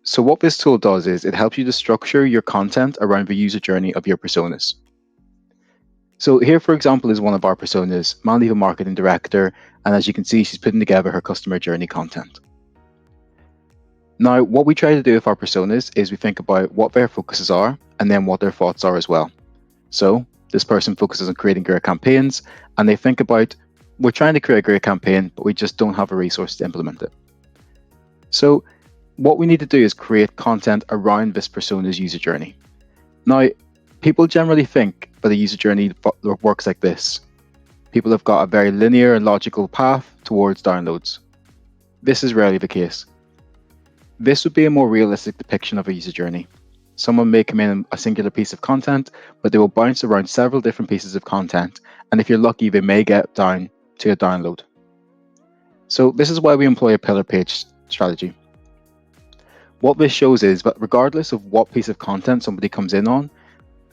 So what this tool does is it helps you to structure your content around the user journey of your personas. So here, for example, is one of our personas, Mandy, the marketing director, and as you can see, she's putting together her customer journey content. Now, what we try to do with our personas is we think about what their focuses are and then what their thoughts are as well. So this person focuses on creating great campaigns, and they think about, we're trying to create a great campaign, but we just don't have a resource to implement it. So what we need to do is create content around this persona's user journey. Now, people generally think that a user journey works like this. People have got a very linear and logical path towards downloads. This is rarely the case. This would be a more realistic depiction of a user journey. Someone may come in a singular piece of content, but they will bounce around several different pieces of content, and if you're lucky, they may get down to a download. So this is why we employ a pillar page strategy. What this shows is that regardless of what piece of content somebody comes in on,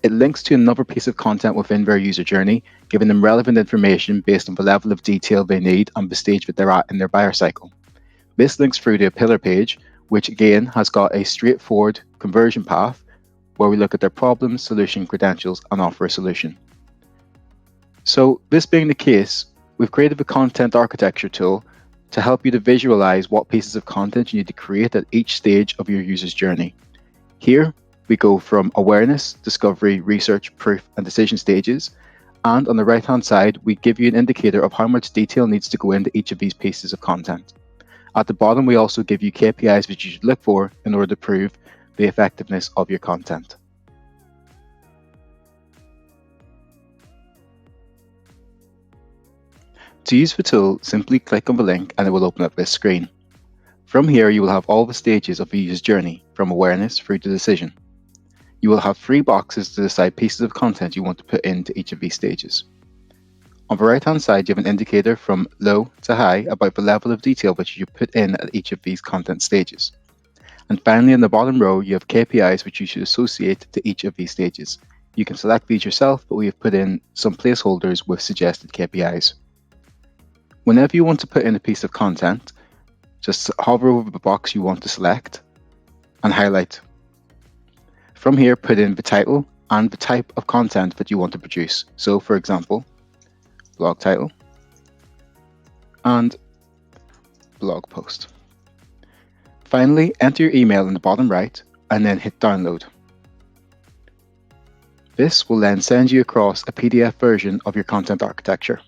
it links to another piece of content within their user journey, giving them relevant information based on the level of detail they need and the stage that they're at in their buyer cycle. This links through to a pillar page, which again has got a straightforward conversion path where we look at their problem, solution, credentials, and offer a solution. So this being the case, we've created the content architecture tool to help you to visualize what pieces of content you need to create at each stage of your user's journey. Here, we go from awareness, discovery, research, proof, and decision stages. And on the right-hand side, we give you an indicator of how much detail needs to go into each of these pieces of content. At the bottom, we also give you KPIs that you should look for in order to prove the effectiveness of your content. To use the tool, simply click on the link and it will open up this screen. From here, you will have all the stages of the user's journey, from awareness through to decision. You will have 3 boxes to decide pieces of content you want to put into each of these stages. On the right-hand side, you have an indicator from low to high about the level of detail which you put in at each of these content stages. And finally, in the bottom row, you have KPIs which you should associate to each of these stages. You can select these yourself, but we have put in some placeholders with suggested KPIs. Whenever you want to put in a piece of content, just hover over the box you want to select and highlight. From here, put in the title and the type of content that you want to produce. So, for example, blog title and blog post. Finally, enter your email in the bottom right and then hit download. This will then send you across a PDF version of your content architecture.